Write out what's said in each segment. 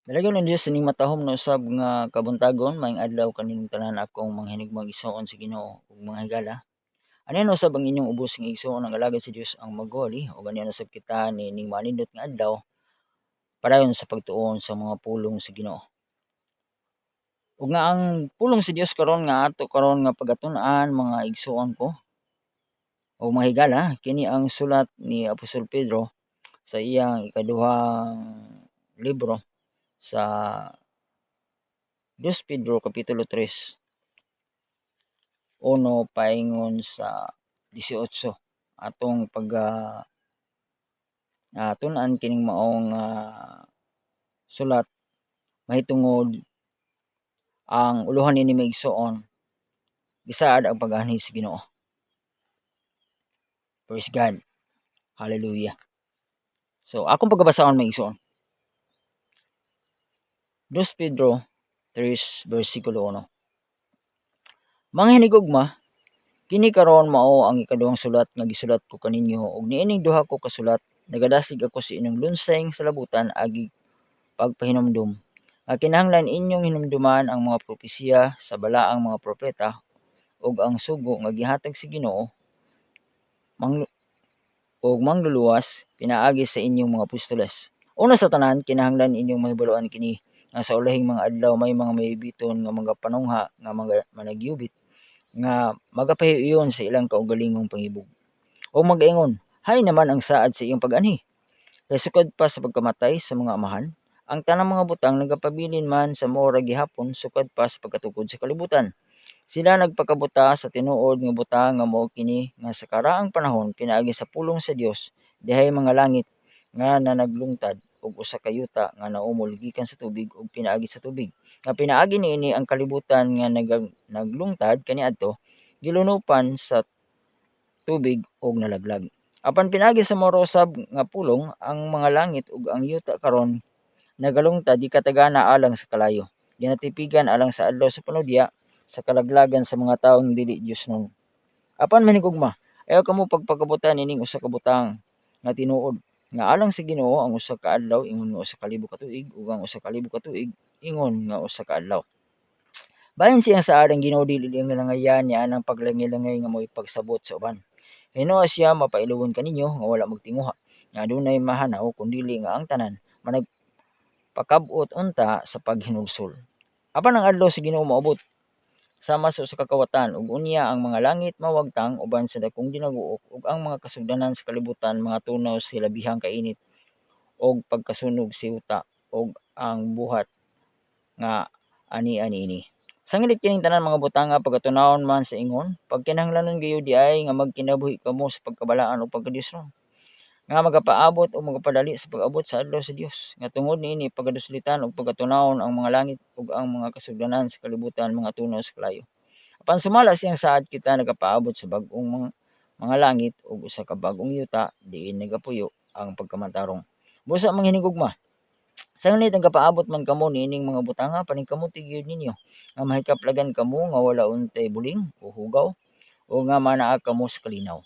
Dalagyon ng Dios ining matahom na usab nga kabuntagon, maayong adlaw kanining tanan akong mga hinigmang igsoon sa Ginoo ug mga higala. Anuyan usab ang inyong ubos nga igsoon ang alagad sa Dios ang magwali ug aniyan usab kita nining manindot nga adlaw padayon sa pagtuon sa mga pulong sa Ginoo. Ug nga ang pulong sa Dios karon nga ato karon nga pagatun-an mga igsoon ko o mga higala, kini ang sulat ni Apostol Pedro sa iyang ikaduhang libro sa 2 Pedro kapitulo 3, 1 paingon sa 18 atong tun-an kining maong sulat mahitungod ang ulohan nini maigsoon bisaad ang pag-anhi sa Ginoo. Praise God. Hallelujah. So akong pagbabasahon maigsoon. 2 Pedro 3 versikulo 1. Mga hinigugma, kini karon mao ang ikaduhang sulat nga gisulat ko kaninyo ug niining duha ko ka sulat nagadasig ako sa inyong lunseng sa labutan agi pagpahinumdum. Kinahanglan inyong hinumduman ang mga propesiya sa balaang mga propeta ug ang sugo nga gihatag sa Ginoo ug mangluluwas pinaagi sa inyong mga apostoles. Una sa tanan, kinahanglan inyong mahibaluan kini nga sa ulahing mga adlaw may mga mahibiton nga mga panungha nga mga managyubit nga magapahiuyon sa ilang kaugalingong panghibog. O mag-ingon, hay naman ang saad sa iyong pag-anhi. Kay sukad pa sa pagkamatay sa mga amahan, ang tanang mga butang nagapabilin man sa mora gihapon sukad pa sa pagkatukod sa kalibutan. Sila nagpakabuta sa tinuod nga butang nga mao kini nga sa karaang panahon pinaagi sa pulong sa Dios dihay mga langit nga naglungtad ug usa ka yuta nga naumol gikan sa tubig ug pinaagi sa tubig. Nga pinaagi niini ang kalibutan nga naglungtad kaniadto gilunupan sa tubig ug nalaglag. Apan pinaagi sa mao usab nga pulong ang mga langit ug ang yuta karon nagalungtad di katagana alang sa kalayo. Ginatipigan alang sa adlaw sa panudya sa kalaglagan sa mga tawong dili Diosnon. Apan manhigugma, ayaw kamo pagpakabutan ining usa ka butang nga tinuod nga alang sa Ginoo ang usa ka adlaw ingon nga usa ka libo ka tuig ug ang usa ka libo ka tuig ingon nga usa ka adlaw. Bahin siyang saad ang Ginoo dili langayan niya ang paglangay-langay nga mo'y pagsabot sa uban. Hinuha siya mapailuwon kaninyo nga wala magtinguha nga adunay mahanaw kundili nga ang tanan managpakab-ot unta sa paghinugsol. Apan ang adlaw sa Ginoo moabot sama sa usa ka kawatan ug unya ang mga langit mawagtang uban sa dakong dinaguok ug ang mga kasugdanan sa kalibutan mga tunaw sa labihang kainit og pagkasunog sa yuta ug ang buhat nga ani-ani ini. Sangalit kining tanan mga butanga pagatunawon man sa ingon, pagkinahanglanon gayud diay nga magkinabuhi kamo sa pagkabalaan ug pagkadiyosnon nga magapaabot o magapadali sa pag-abot sa adlaw sa Dios nga tungod niini pagaduslitan ug pagatunawon ang mga langit ug ang mga kasugdanan sa kalibutan mga tunaw sa kalayo. Apan sumala siyang saad kita nagapaabot sa bag-ong mga langit ug usa ka bag-ong yuta diin nagapuyo ang pagkamantarong. Busa mga hinigugma, sangalit nagapaabot man kamo niining mga butanga paningkamuti gyud ninyo nga mahikaplagan kamo nga wala untay buling o hugaw o nga manaa kamo sa kalinaw.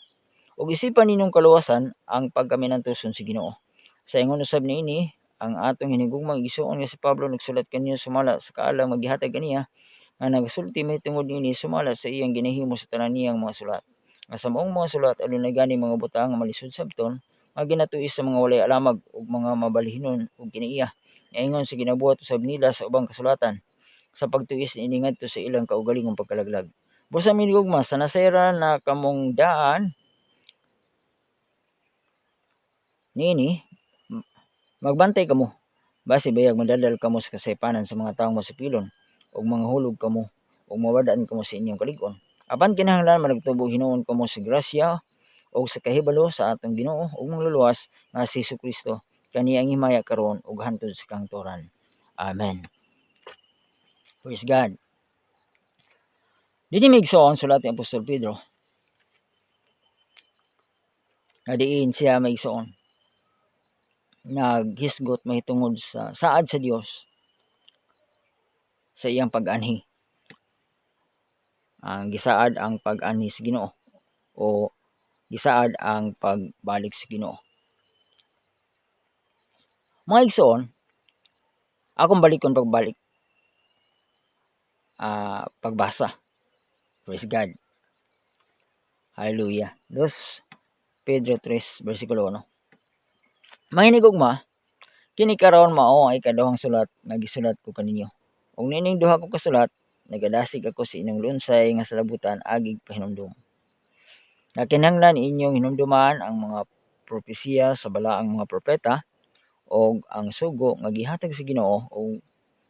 Ug isipan ninyong kaluwasan ang pagkaminantuson sa Ginoo. Sa ingon usab niini ang atong hinigugmang igsuon nga si Pablo nagsulat kaniya sumala sa kaalang maggihatag kaniya nga nagasulti mahitungod niini sumala sa iyang ginahimo sa tanan niyang mga sulat. Nga sa maong mga sulat adunay gani mga butang nga malisod sabton nga ginatuis sa mga walay alamag ug mga mabalhinon ug kinaiya. Ingon sa ginabuhat usab nila sa ubang kasulatan sa pagtuis niini ngadto sa ilang kaugalingong pagkalaglag. Busa minigugma sa nasayra na kamong daan niini magbantay kamo basi bayag madaldal kamo sa kasaypanan sa mga taong masipilon ug manghulog kamo ug mawad-an kamo sa inyong kalig-on. Apan kinahanglan managtubo hinuon kamo sa grasya ug sa kahibalo sa atong Ginoo ug mangluluwas nga si Jesu-Kristo kaniya ang himaya karon ug hantod sa kangturan. Amen. Praise God. Dinhi maigsoon sulat ni Apostol Pedro nga diin siya maigsoon naghisgot mahitungod sa saad sa Dios sa iyang pag-anhi. Ang gisaad ang pag-anhi sa Ginoo o gisaad ang pagbalik sa Ginoo. Mga igsoon, Akong balikon pagbalik pagbasa. Praise God. Hallelujah. 2 Pedro 3 versikulo 1. Mahinig ugma, kini karon mao ang ikaduhang sulat nga gisulat ko kaninyo. Ug nining duha ko kasulat, nagadasig ako sa inyong lunsay nga salabutan agig pahinumdom. Nga kinahanglan inyong hinumduman ang mga propesiya sa balaang mga propeta og ang sugo nga gihatag sa Ginoo og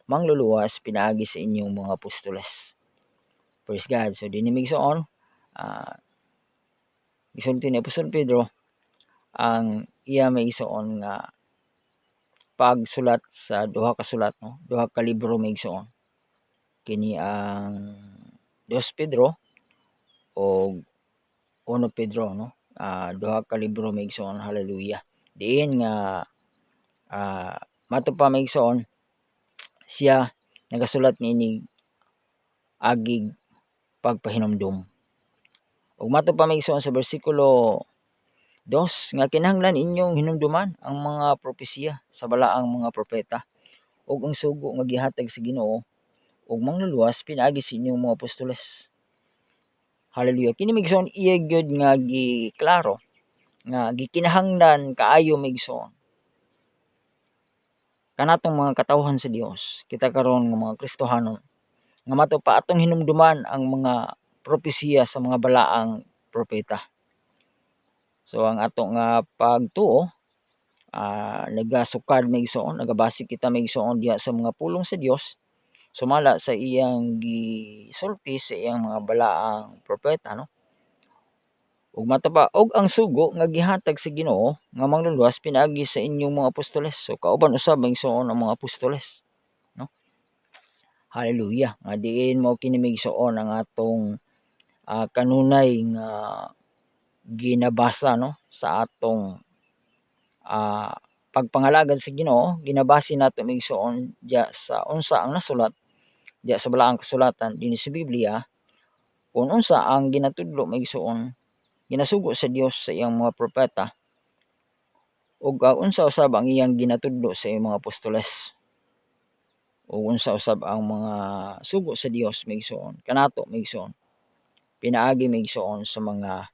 mangluluwas pinaagi sa inyong mga apostoles. Praise God. So dinhi migsuon, gisulti ni Apostol Pedro ang iya maigsuon nga pagsulat sa duha ka sulat, no, duha ka libro maigsuon. Kini ang 2 Pedro o 1 Pedro, no, duha ka libro maigsuon. Hallelujah. Diin nga mato pa maigsuon siya nagasulat niini agig pagpahinumdom. Ug mato pa maigsuon sa bersikulo 2 nga kinahanglan inyong hinumduman ang mga propesiya sa balaang mga propeta ug ang sugo nga gihatag sa Ginoo ug mangluluwas pinaagi sa inyong mga apostoles. Hallelujah. Kini migsuon iya gyud nga giklaro nga gikinahanglan kaayo migsuon kanatong mga katawhan sa Dios, kita karon nga mga Kristohanon, nga mato pa atong hinumduman ang mga propesiya sa mga balaang propeta. So ang ato nga pagtuo nagasukad maigsuon, nagabase kita maigsuon diha sa mga pulong sa Dios sumala sa iyang gisulti sa iyang mga balaang propeta, no. Ug mataba og ang sugo nga gihatag sa Ginoo nga mangluluwas pinaagi sa inyong mga apostoles. So kauban usab maigsuon ang mga apostoles, no. Hallelujah. Nga diin mao kini maigsuon ang atong kanunay nga ginabasa, no, sa atong pagpangalagad sa Ginoo. Ginabase nato maigsuon diya sa unsa ang nasulat diya sa balaang kasulatan dinhi sa Biblia, kung unsa ang ginatudlo maigsuon ginasugo sa Dios sa iyang mga propeta ug unsa usab ang iyang ginatudlo sa iyang mga apostoles ug unsa usab ang mga sugo sa Dios maigsuon kanato maigsuon pinaagi maigsuon sa mga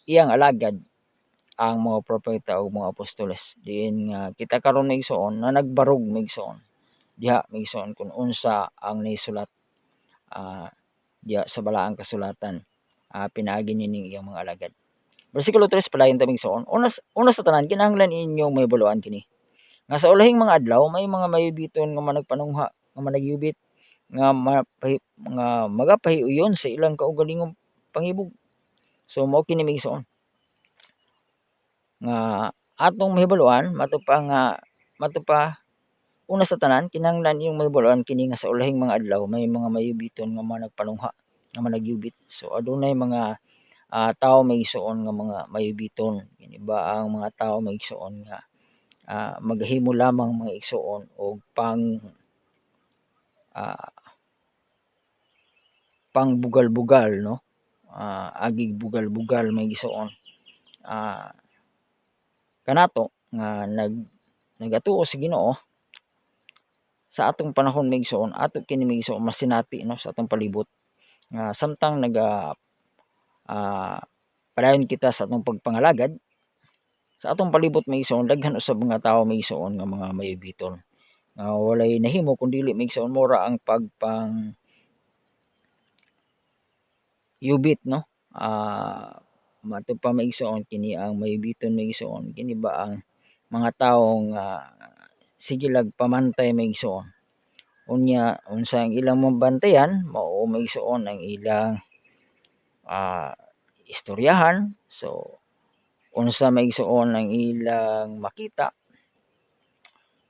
iyang alagad ang mga propeta ug mga apostoles. Diin nga kita karon maigsuon na nagbarog maigsuon diha maigsuon kung unsa ang naisulat diha sa balaang kasulatan pinaagi nining iyang mga alagad. Bersikulo 3 palayon ta maigsuon, una sa tanan kinahanglan inyong mahibaloan kini nga sa ulahing mga adlaw may mga mahibiton nga managpanungha nga managyubit nga magapahiuyon sa ilang kaugalingong panghibog. So mao kini maigsuon nga atong mahibaloan mato pa una sa tanan kinahanglan iyong mahibaloan kini nga sa ulahing mga adlaw may mga mahibiton nga managpanungha nga managyubit. So adunay mga tao maigsuon nga mga mahibiton, kini ba ang mga tao maigsuon nga maghimo lamang mga igsuon og pangbugal-bugal, no, agig bugal-bugal may gisuon kanato nga nagatuo sa Ginoo sa atong panahon maigsuon ato kini maigsuon masinati, no, sa atong palibot nga samtang padayon kita sa atong pagpangalagad sa atong palibot maigsuon daghan usab mga tawo maigsuon nga mga mahibiton nga walay nahimo kun dili maigsuon mura ang yubit, no. Mato pa maigsuon kini ang mahibiton maigsuon kini ba ang mga tawo nga sige lag pamantay maigsuon unya unsa ang ilang mabantayan mao maigsuon ang ilang istoryahan. So unsa maigsuon ang ilang makita.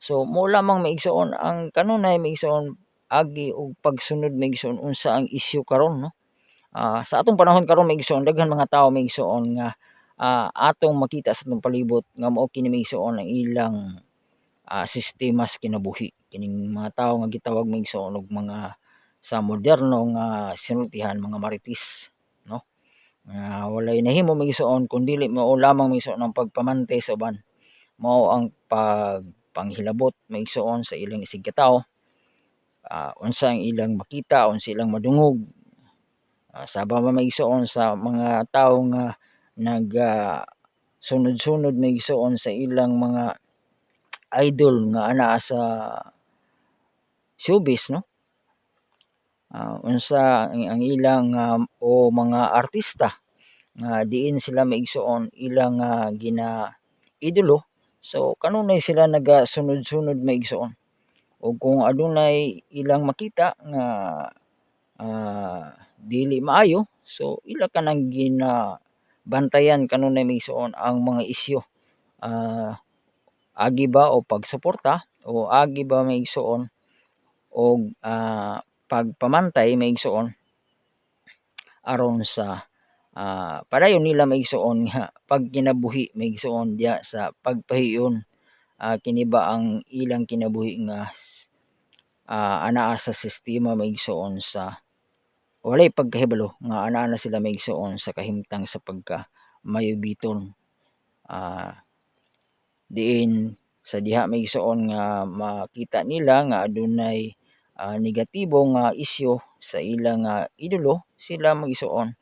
So mao lamang maigsuon ang kanunay maigsuon agi og pagsunod maigsuon unsa ang isyu karon, no. Sa atong panahon karon maigsuon daghan mga tawo maigsuon nga atong makita sa atong palibot nga mao kini maigsuon ang ilang sistema sa kinabuhi. Kining mga tawo nga gitawag maigsuon og mga sa moderno nga sinultihan mga marites, no. Walay nahimo maigsuon kun dili mao lamang maigsuon ang pagpamantay sa uban. Mao ang panghilabot maigsoon sa ilang isig katawo, unsa ang ilang makita, unsa ilang madungog, sabang maigsoon sa mga tawo nga sunod-sunod maigsoon sa ilang mga idol nga anaa sa showbiz, no? Unsa ang ilang o mga artista nga diin sila maigsoon ilang ginaidolo, so kanunay sila nagasunod-sunod maigsoon. O kung adunay ilang makita nga dili maayo, so ila kanang ginabantayan kanunay maigsoon ang mga isyu, agi ba o pagsuporta o agi ba maigsoon og pagpamantay maigsoon aron sa padayon nila maigsoon nga pagkinabuhi maigsoon diya sa pagpahiyon, kini ba ang ilang kinabuhi nga anaa sa sistema maigsoon sa walay pagkahibalo nga anaa na sila maigsoon sa kahimtang sa pagkamayubiton, diin sa diha maigsoon nga makita nila nga adunay negatibo nga isyu sa ilang idolo, sila maigsoon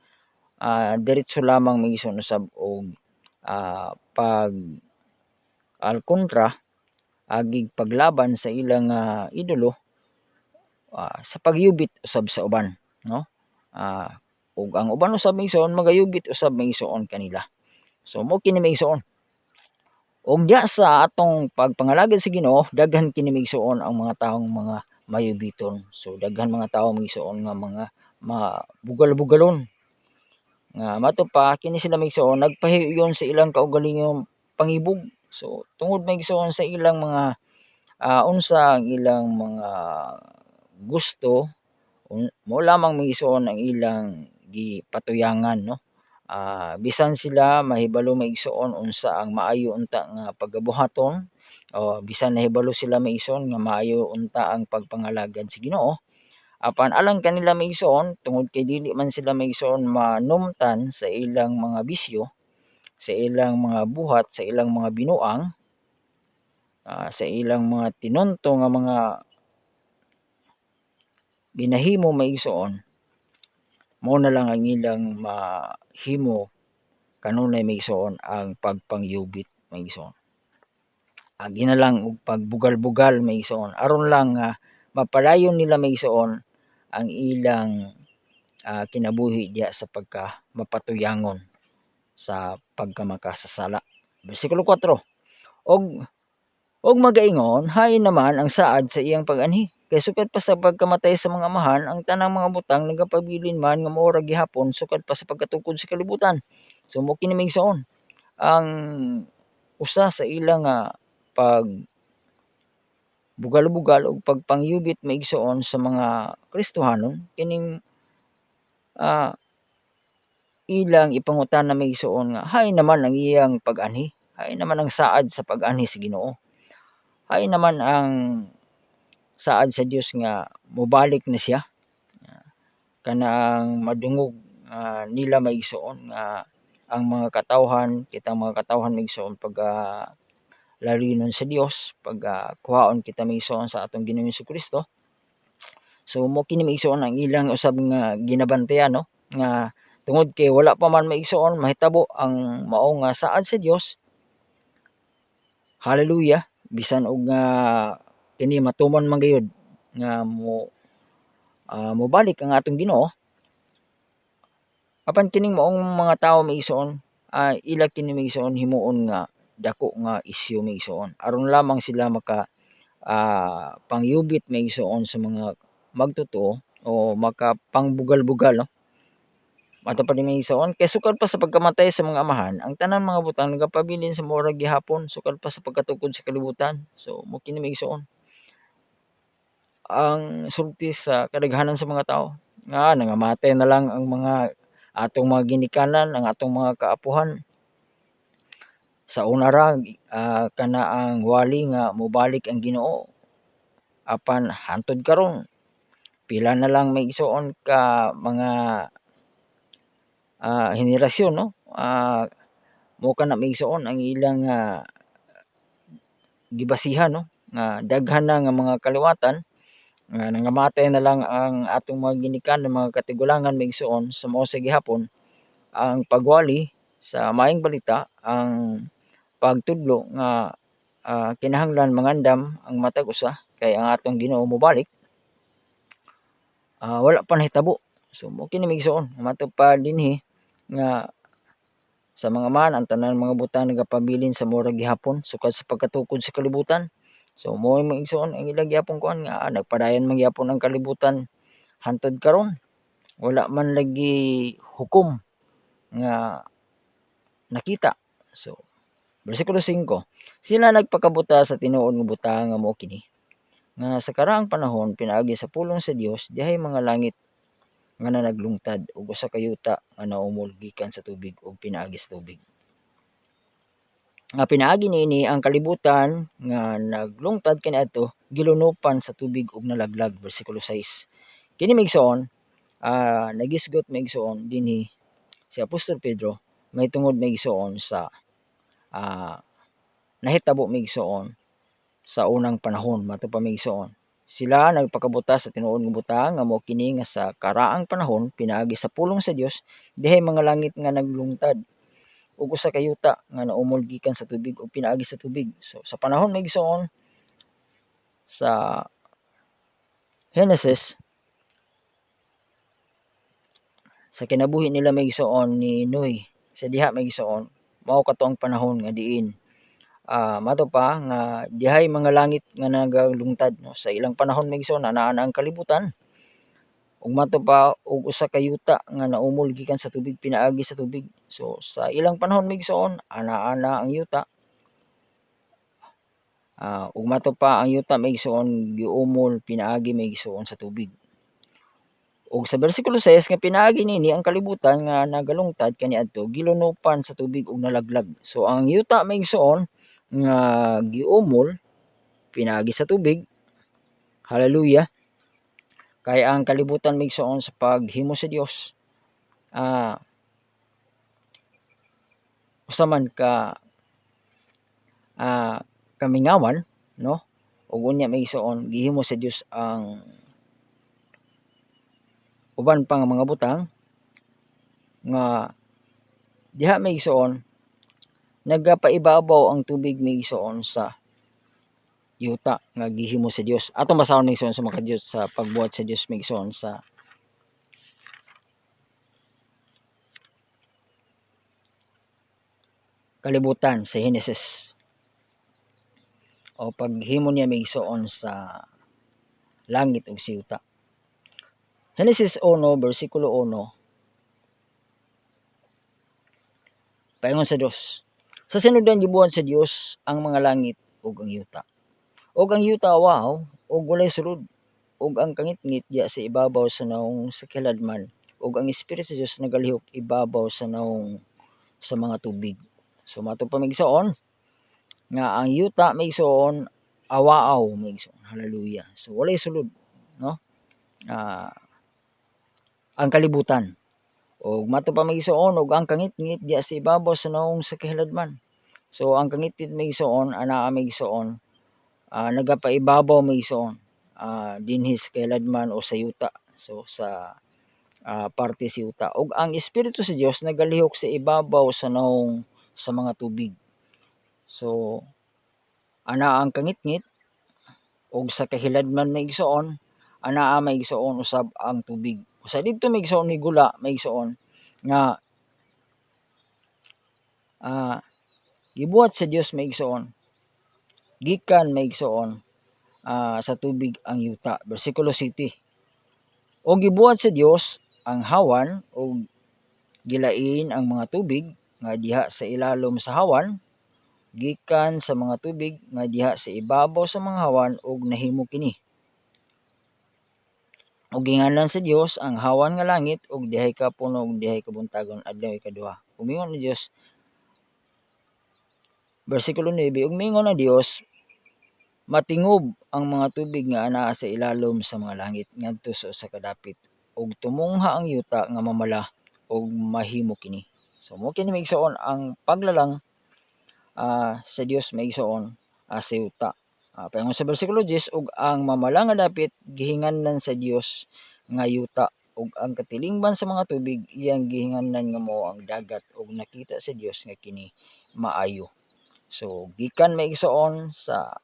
diretso lamang maigsoon usab og alkontra agig paglaban sa ilang idolo, sa pagyubit usab sa uban, no? Ug ang uban usab maigsoon magayubit usab maigsoon kanila. So mao kini maigsoon. Ug diya sa atong pagpangalagad sa Ginoo daghan kini maigsoon ang mga taong mga mayubiton. So daghan mga tawo maigsoon nga mga bugal-bugalon nga mato pa kini sila maigsoon nagpahiuyon sa ilang kaugalingong pangibog. So tungod maigsoon sa ilang mga unsa ang ilang mga gusto, mao lamang maigsoon ang ilang gipatuyangan, no? Bisan sila mahibalo maigsoon unsa ang maayo unta nga pagabuhaton, o bisan nahibalo sila maigsoon nga maayo unta ang pagpangalagad sa Ginoo, apan alang kanila maigsoon tungod kay dili man sila maigsoon manumtan sa ilang mga bisyo, sa ilang mga buhat, sa ilang mga binuang, sa ilang mga tinunto nga mga ginahimo maigsoon, mao na lang ang ilang mahimo kanunay maigsoon ang pagpangyubit maigsoon. Agi na lang og pagbugal-bugal maigsoon aron lang mapadayon nila maigsoon ang ilang kinabuhi diya sa pagka mapatuyangon sa pagkamakasasala. Bersikulo 4. Og magaingon hain naman ang saad sa iyang pag-anhi, kay sukad pa sa pagkamatay sa mga amahan ang tanang mga butang nagapabilin man nga mao ra gihapon sukad pa sa pagkatukod sa kalibutan. So mao kini maigsoon ang usa sa ilang pag bugal-bugal o pagpangyubit maigsoon sa mga Kristohanon kining ilang ipangutana maigsoon nga hain naman ang iyang pag-anhi, hain naman ang saad sa pag-anhi sa Ginoo, hain naman ang saad sa Dios nga mobalik na siya, kanang madungog nila maigsoon nga ang mga katawhan kitang mga katawhan maigsoon lalinon sa Dios, kuhaon kita maigsoon sa atong Ginoong Hesukristo. So mao kini maigsoon ang ilang usab nga ginabantayan, no, nga tungod kay wala pa man maigsoon mahitabo ang mao nga saad sa Dios, hallelujah, bisan og kini matumon man gayud nga mobalik ang atong Ginoo, apan kining maong mga tawo maigsoon ila kini maigsoon himuon nga dako nga isyu maigsoon aron lamang sila maka pangyubit maigsoon sa mga magtotoo o makapangbugal-bugal, no? Mato pa din maigsoon kay sukad pa sa pagkamatay sa mga amahan ang tanan mga butang nagapabilin sa mura gihapon sukad pa sa pagkatukod sa kalibutan. So mao kini maigsoon ang sulti sa kadaghanan sa mga tawo nga nangamatay na lang ang mga atong mga ginikanan, ang atong mga kaapuhan. Sa una ra kana ang wali nga mobalik ang Ginoo, apan hantud karon pila na lang maigsoon ka mga henerasyon, no, mao kana maigsoon ang ilang gibasihan no nga daghan na nga mga kaliwatan nga nangamatay na lang ang atong mga ginikanan mga katigulangan maigsoon sa mao sa gihapon ang pagwali sa maayong balita ang pagtudlo nga kinahanglan mangandam ang matag usa kay ang atong Ginoo mobalik wala pa nahitabo. So mao kini maigsoon matupad dinhi nga sa mga man ang tanan mga butang nagapabilin sa murag gihapon sukad sa pagkatukod sa kalibutan. So mao maigsoon ang ilang gyapon kuan nga nagpadayon man gyapon ang kalibutan hantod karon. Wala man lagi hukom nga nakita. So bersikulo 5, sila nagpakabuta sa tinuod nga butang nga mao kini nga sa karaang panahon pinaagi sa pulong sa Dios dihay mga langit nga naglungtad ug usa ka yuta nga naumol gikan sa tubig ug pinaagi sa tubig. Nga pinaagi niini ang kalibutan nga naglungtad kaniadto gilunupan sa tubig ug nalaglag bersikulo 6. Kini maigsoon nagisgot maigsoon dinhi si Apostol Pedro may tungod maigsoon sa nahitabo maigsoon sa unang panahon mato pa maigsoon. Sila nagpakabuta sa tinuod nga butang nga mao kini nga sa karaang panahon pinaagi sa pulong sa Dios dihay mga langit nga naglungtad ug usa ka yuta nga naumol gikan sa tubig ug pinaagi sa tubig. So sa panahon maigsoon sa Genesis sa kinabuhi nila maigsoon ni Noe sa diha maigsoon mao kato ang panahon nga diin mato pa nga dihay mga langit nga nagalungtad no sa ilang panahon maigsoon anaa na ang kalibutan ug mato pa og usa ka yuta nga naumol gikan sa tubig pinaagi sa tubig. So sa ilang panahon maigsoon anaa na ang yuta ug mato pa ang yuta maigsoon giumol pinaagi maigsoon sa tubig. Ug sa bersikulo 6 nga pinaagi nini ang kalibutan nga nagalungtad kaniadto gilunupan sa tubig ug nalaglag. So ang yuta maigsoon nga giumol pinaagi sa tubig. Hallelujah. Kay ang kalibutan maigsoon sa paghimo sa Dios usa man ka kamingawan no ug unya maigsoon gihimo sa Dios ang uban pang mga butang nga diha maigsoon nagapaibabaw ang tubig maigsoon sa yuta nga gihimo sa Dios. Atong basahon maigsoon sa mga Dios sa pagbuhat sa Dios maigsoon sa kalibutan sa Genesis o paghimo niya maigsoon sa langit ug sa yuta. Genesis 1 bersikulo 1 paingon sa Dios. Sa sinugdan gibuhat sa Dios ang mga langit ug ang yuta. Ug ang yuta wow ug walay sulod ug ang kangitngit diya sa ibabaw sa naong sa kiladman ug ang Espiritu sa Dios nagalihok ibabaw sa naong sa mga tubig. So mato pa maigsoon nga ang yuta maigsoon awaaw maigsoon. Hallelujah. So walay sulod no ang kalibutan. Og mato pa maigsoon og ang kangitngit diya sa ibabaw sa naong sa kiladman. So ang kangitngit maigsoon anaa maigsoon nagapaibabaw maigsoon dinhi sa kiladman o sa yuta. So sa parte sa yuta ug ang Espiritu sa Dios nagalihok sa ibabaw sa naong sa mga tubig. So anaa ang kangitngit ug sa kahiladman maigsoon anaa maigsoon usab ang tubig. Usa didto maigsoon ni gula maigsoon nga gibuhat sa Dios maigsoon gikan maigsoon sa tubig ang yuta. Bersikulo 7. O gibuhat sa Dios ang hawan ug gilain ang mga tubig nga diha sa ilalom sa hawan gikan sa mga tubig nga diha sa ibabaw sa mga hawan ug nahimo kini. Ug ginganlan sa Dios ang hawan nga langit ug dihay ka puno ug dihay kabuntagon adlaw ikaduha. Umingon ni Dios bersikulo 9 ug mingon ang Dios matingob ang mga tubig nga anaa sa ilalom sa mga langit ngadto sa usa ka dapit ug tumungha ang yuta nga mamala ug mahimo kini. So mo kini maigsoon ang paglalang sa Dios maigsoon sa yuta. Paingon sa bersikulo 10, ug ang mamala nga dapit gihinganlan sa Dios nga yuta, ug ang katilingban sa mga tubig iyang gihinganlan nga mao ang dagat, ug nakita sa Dios nga kini maayo. So gikan maigsoon sa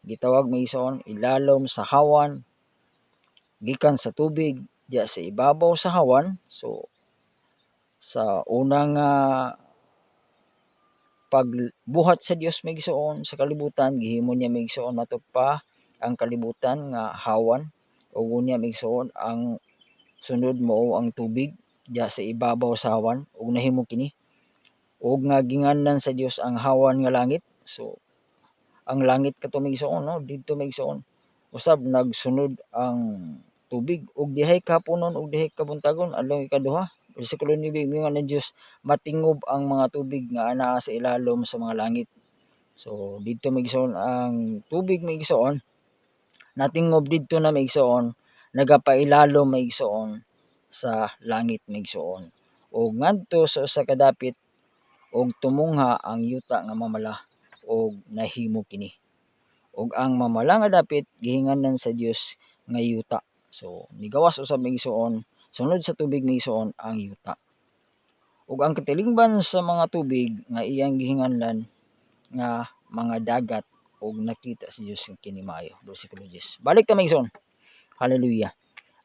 gitawag maigsoon ilalom sa hawan, gikan sa tubig diya sa ibabaw sa hawan. So sa unang pagbuhat sa Dios maigsoon sa kalibutan, gihimo niya maigsoon mato pa ang kalibutan nga hawan, ug unya maigsoon ang sunod mao ang tubig diya sa ibabaw sa hawan, ug nahimo kini, ug nga ginganlan sa Dios ang hawan nga langit. So ang langit kato maigsoon, no, didto maigsoon usab nagsunod ang tubig, ug dihay kahaponon ug dihay kabuntagon adlaw ikaduha. Bersikulo 9 ingon ng Dios, matingob ang mga tubig nga anaa sa ilalom sa mga langit. So didto maigsoon ang tubig maigsoon, natingob didto na maigsoon, nagapailalom maigsoon sa langit maigsoon. Ug ngadto sa usa ka dapit ug tumungha ang yuta nga mamala, ug nahimo kini. Ug ang mamala nga dapit gihinganlan sa Dios nga yuta. So migawas usab maigsoon sunod sa tubig maigsoon ang yuta. Ug ang katilingban sa mga tubig nga iyang gihinganlan nga mga dagat, ug nakita sa Dios nga kini maayo. Bersikulo 10. Balik ta maigsoon. Hallelujah.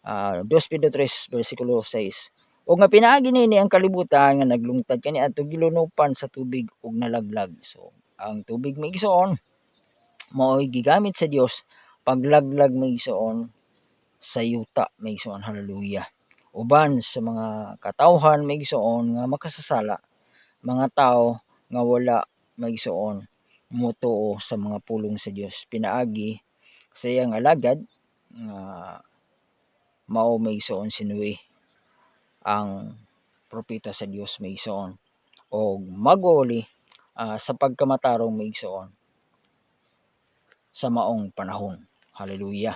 2 Pedro 3 bersikulo 6. Ug nga pinaagi niini ang kalibutan nga naglungtad kaniadto gilunupan sa tubig ug nalaglag. So ang tubig maigsoon mao'y gigamit sa Dios paglaglag maigsoon sa yuta maigsoon. Hallelujah. Uban sa mga katawhan maigsoon nga makasasala, mga tao nga wala maigsoon motuo sa mga pulong sa Dios, pinaagi sa iyang alagad nga mao maigsoon si Noe, ang propeta sa Dios maigsoon, og maguli sa pagkamatarong maigsoon sa maong panahon. Hallelujah.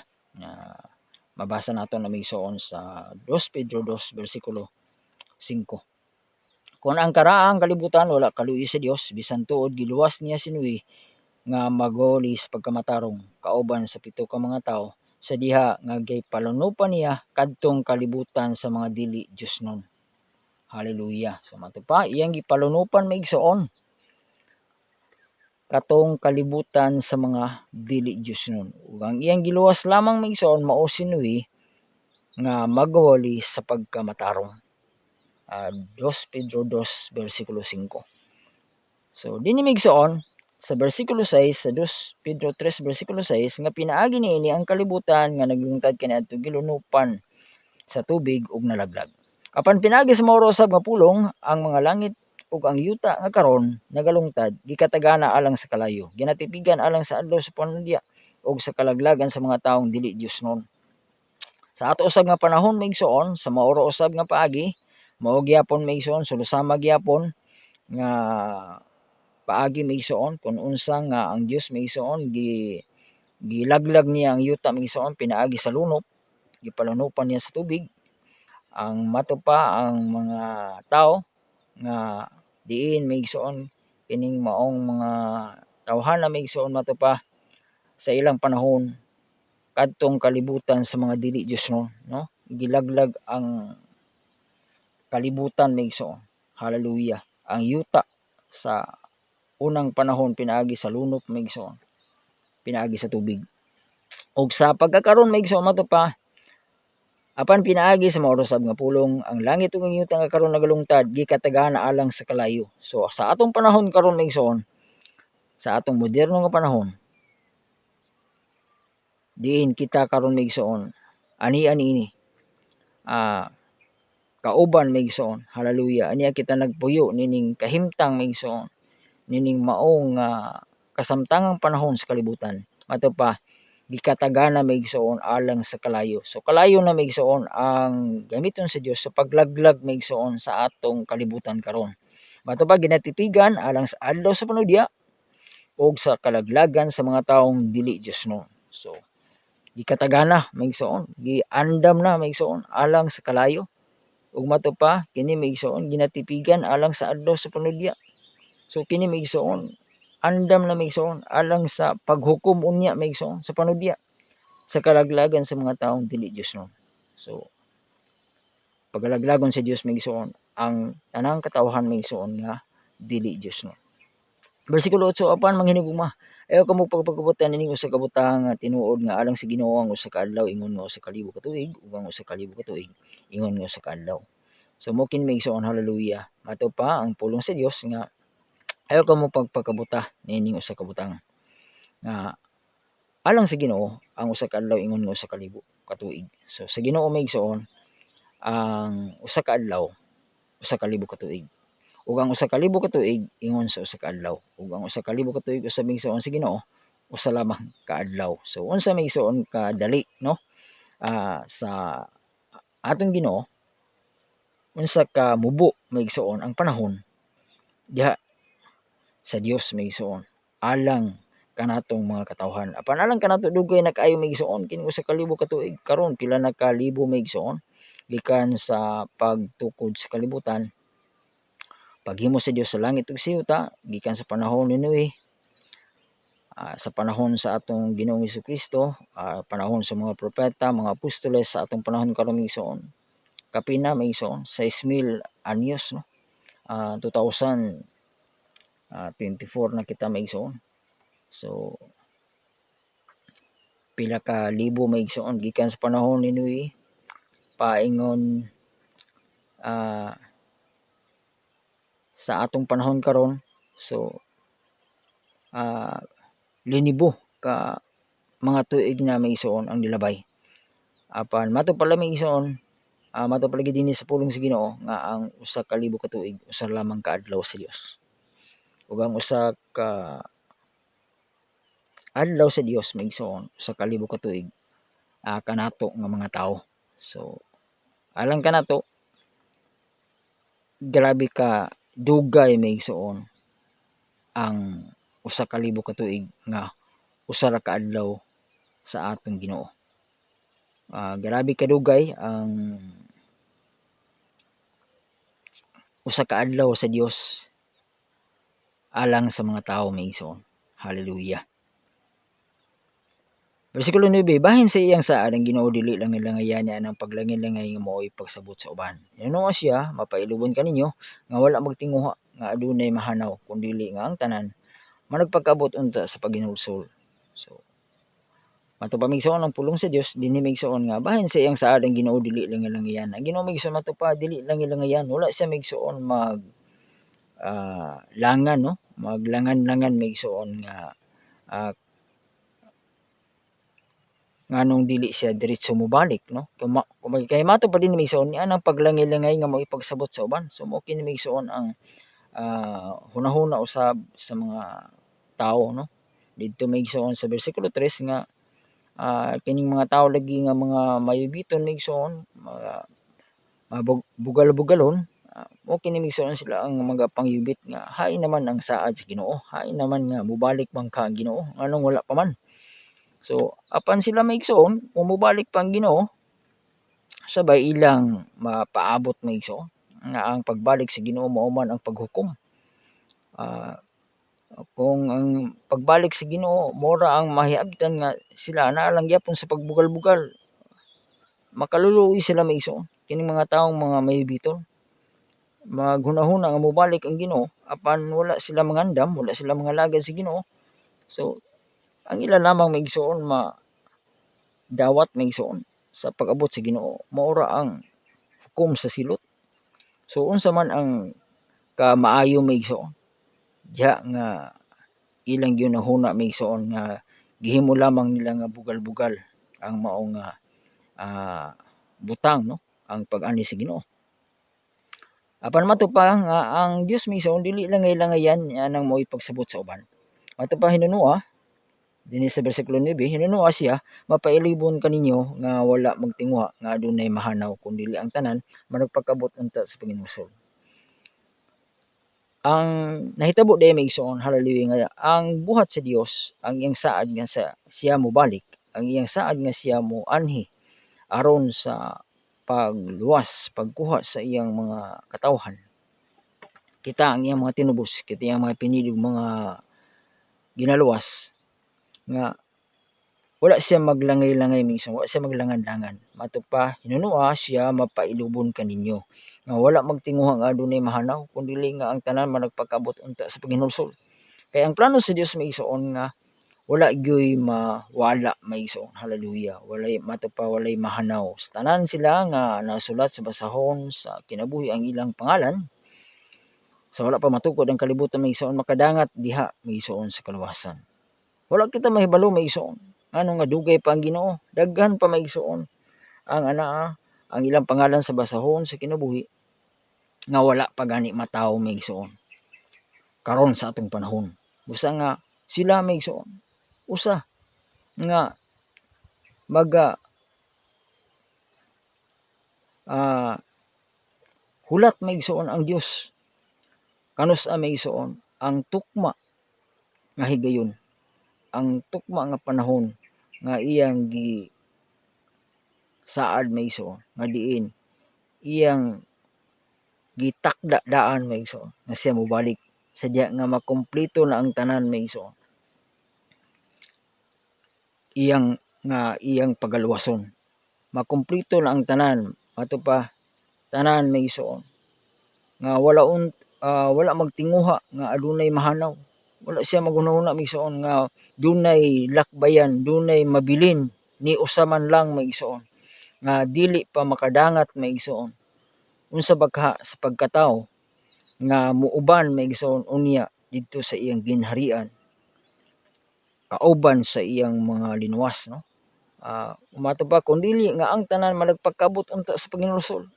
Mabasa nato na maigsoon sa 2 Pedro 2 bersikulo 5. Kung ang karaang kalibutan wala kaluoy sa Dios, bisan tuod giluwas niya si Noe nga maguli sa pagkamatarong kauban sa 7 ka mga tawo, sa diha nga gipalunupan niya kadtong kalibutan sa mga dili Diosnon. Hallelujah. So mato pa iyang gipalunupan maigsoon katong kalibutan sa mga dili Diosnon. Ug ang iyang giluwas lamang maigsoon mao si Noe nga magwali sa pagkamatarong. 2 Pedro 2 bersikulo 5. So dinhi maigsoon sa bersikulo 6 sa 2 Pedro 3 bersikulo 6 nga pinaagi niini ang kalibutan nga naglungtad kaniadto gilunupan sa tubig ug nalaglag. Apan pinaagi sa mao usab nga pulong ang mga langit ug ang yuta nga karon nagalungtad gikatagana alang sa kalayo, ginatipigan alang sa adlaw sa panudya ug sa kalaglagan sa mga taong dili Diosnon. Sa ato usab nga panahon maigsoon, sa maoro usab nga paagi, mao gyapon maigsoon sulusama gyapon nga paagi maigsoon kung unsa nga ang Dios maigsoon gilaglag niya ang yuta maigsoon pinaagi sa lunop, gipalunupan niya sa tubig. Ang mato pa ang mga tao nga diin maigsoon kining maong mga tawhana maigsoon mato pa sa ilang panahon kadtong kalibutan sa mga dili Diosnon, no? Gilaglag ang kalibutan maigsoon. Hallelujah. Ang yuta sa unang panahon pinaagi sa lunop maigsoon, pinaagi sa tubig. Ug sa pagkakaron maigsoon mato pa apan pinaagi sa mao usab nga pulong ang langit ug ang yuta nga karon nagalungtad gikatagana alang sa kalayo. So sa atong panahon karon maigsoon, sa atong moderno nga panahon, diin kita karon maigsoon ani ini kauban maigsoon. Hallelujah. Aniya kita nagpuyo nining kahimtang maigsoon, nining maong kasamtangang panahon sa kalibutan. Mato pa gikatagana maigsoon alang sa kalayo. So kalayo na maigsoon ang gamiton sa Dios sa paglaglag maigsoon sa atong kalibutan karon. Mato pa ginatitigan alang sa adlaw sa panudya ug sa kalaglagan sa mga taong dili Diosnon. So gikatagana maigsoon, giandam na maigsoon alang sa kalayo. Ug mato pa kini maigsoon ginatipigan alang sa adlaw sa panudya. So kini maigsoon andam na maigsoon alang sa paghukom unya maigsoon sa panudya sa kalaglagan sa mga taong dili Dios no. So pagalaglagon sa Dios maigsoon ang tanang katawhan maigsoon nga dili Dios no. Bersikulo 8, apan manghinigugma ayaw kamo pagpagabutan ining usa ka butang nga tinuod nga alang sa Ginoo ang usa ka adlaw ingon nga usa ka libo ka tuig ug ang usa ka libo ka tuig ingon nga usa ka adlaw. So mo kini maigsoon hallelujah. Mato pa ang pulong sa Dios nga ayaw kamo pagpakabuta niining usa ka butang nga alang sa Ginoo ang usa ka adlaw ingon nga usa ka libo ka tuig. So sa Ginoo maigsoon ang usa ka adlaw usa ka libo ka tuig. Ug ang usa ka libo ka tuig ingon sa usa ka adlaw. Ug ang usa ka libo ka tuig usab maigsoon sa Ginoo usa lamang ka adlaw. So unsa maigsoon kadali no? Sa atong Ginoo unsa ka mubo maigsoon ang panahon diha sa Dios maigsoon alang kanatong mga katawhan. Apan alang kanato dugay na kaayo maigsoon kini usa ka libo ka tuig karon pila na ka libo maigsoon gikan sa pagtukod sa kalibutan. Paghimo sa Dios sa langit ug siyuta gikan sa panahon ni Noe, sa panahon sa atong Ginoong Hesukristo, panahon sa mga propeta, mga apostoles sa atong panahon karon maigsoon. Kapina maigsoon 6,000 anyos no. 2024 na kita maigsoon. So pila ka libo maigsoon gikan sa panahon ni Noe paingon sa atong panahon karon. So linibo ka mga tuig na maigsoon ang nilabay. Apan mato pala maigsoon mato pala gid dinhi sa pulong sa Ginoo nga ang usa ka libo ka tuig usa lamang ka adlaw sa Dios. Ug ang usa ka adlaw sa Dios maigsoon usa ka libo ka tuig kanato nga mga tawo. So alang kanato grabe ka dugay maigsoon ang usa ka libo ka tuig nga usa ra ka adlaw sa atong Ginoo. Grabe kadugay ang usa ka adlaw sa Dios alang sa mga tawo maigsoon. Hallelujah. Bersikulo 9, bahin sa iyang saad ang Ginoo dili lang nilangayan niya ng paglangin-langay nga mao'y pagsabot sa uban. Hinunoa siya mapailubon kaninyo nga wala magtinguha nga adunay mahanaw kundili nga ang tanan managpagkaabot unta sa paghinulsol. So mato pa maigsoon ang pulong sa Dios dinhi maigsoon nga bahin sa iyang saad ang Ginoo dili lang nilangayan. Ang Ginoo maigsoon mato pa dili lang nilangayan, wala siya maigsoon mag langan no, maglangan-langan maigsoon nga nganong dili siya diretso mobalik no. Kay mato pa din maigsoon ni anang paglangay-langay nga moipagsabot sa uban. So mo kini maigsoon ang hunahuna usab sa mga tawo no. Didto maigsoon sa bersikulo 3 nga kining mga tawo lagi nga mga mayubiton maigsoon bugal-bugalon mo kini maigsoon sila ang mga pangyubit nga hain naman ang saad sa Ginoo, hain naman nga mobalik man ka ang Ginoo nganong wala pa man. So apan sila maigsoon kung mobalik pa ang Ginoo sabay ilang mapaabot maigsoon nga ang pagbalik sa Ginoo mao man ang paghukom. Kung ang pagbalik sa Ginoo mora ang mahiabtan nga sila naa lang gyapon sa pagbugal-bugal makaluluoy sila maigsoon kining mga taong mga mahibiton maghunahuna nga mobalik ang Ginoo apan wala sila mangandam, wala sila mangalagad sa Ginoo. So ang ila lamang maigsoon dawat maigsoon sa pag-abot sa Ginoo maura ang hukom sa silot. So unsa man ang kamaayo maigsoon diha nga ilang ginahuna maigsoon nga gihimo lamang nila nga bugal-bugal ang mao nga butang no ang pag-ani sa Ginoo. Apan mato pa nga ang Dios maigsoon dili lang langayan nang mo'y pagsabot sa uban. Mato pa hinunua dinhi sa bersikulo 9 hinunua siya mapailibon kaninyo nga wala magtinguha nga adunay mahanaw kundili ang tanan managpagkaabot unta sa paghinulsol. Ang nahitabo diay maigsoon hallelujah nga ang buhat sa Dios ang iyang saad nga siya mobalik, ang iyang saad nga siya moanhi aron sa pagluwas, pagkuha sa iyang mga katawhan. Kita ang iyang mga tinubos, kita ang mga pinili mga ginaluwas nga wala siya maglangay-langay minsan, wala siya maglangan-langan. Mato pa hinunua siya mapailubon kaninyo. Nga wala magtinguha nga adunay mahanaw, kundi nga ang tanan managpakabot unta sa paghinulsol. Kaya ang plano sa Dios maigsoon nga wala gyoy mawala maigsoon. Hallelujah. Walay mato pa walay mahanaw. Sa tanan sila nga nasulat sa basahon sa kinabuhi ang ilang pangalan. Sa wala pa matukod ang kalibutan maigsoon makadangat diha maigsoon sa kaluwasan. Wala kita mahibalo maigsoon. Ano nga dugay pa ang Ginoo, daghan pa maigsoon ang ang ilang pangalan sa basahon sa kinabuhi nga wala pa gani matawo maigsoon karon sa atong panahon. Busa nga sila maigsoon usa nga hulat maigsoon ang Dios kanus-a maigsoon ang tukma nga higayon, ang tukma nga panahon nga iyang saad maigsoon nga diin iyang gitakda daan maigsoon nga siya mobalik sadya nga makumpleto na ang tanan maigsoon iyang pagaluwason, makumpleto na ang tanan ato pa tanan maigsoon nga wala magtinguha nga adunay mahanaw, wala siya maghunahuna maigsoon nga dunay lakbayan, dunay mabilin ni usa man lang maigsoon nga dili pa makadangat maigsoon unsa bagha sa pagkatawo nga muuban maigsoon unya didto sa iyang ginharian kauban sa iyang mga linuwas, no? Umato pa kundili nga ang tanan managpakabot unta sa paghinulsol.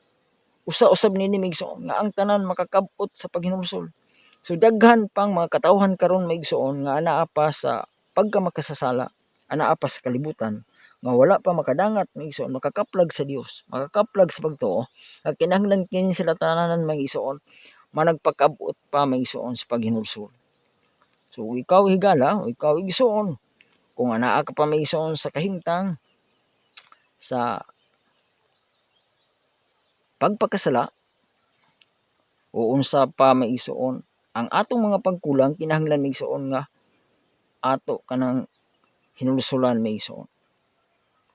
Usa usab nini maigsoon nga ang tanan makakabot sa paghinulsol. So daghan pang mga katawhan karon maigsoon nga anaa pa sa pagkamakasasala, anaa pa sa kalibutan nga wala pa makadangat maigsoon makakaplag sa Dios, makakaplag sa pagtuo. Nga kinahanglan kini sila tanan maigsoon managpakabot pa maigsoon sa paghinulsol. So ikaw higala, ikaw igsoon kung anaa ka pa maigsoon sa kahimtang sa pagpakasala o unsa pa maigsoon ang atong mga pagkulang kinahanglan maigsoon nga ato kanang hinulsolan maigsoon.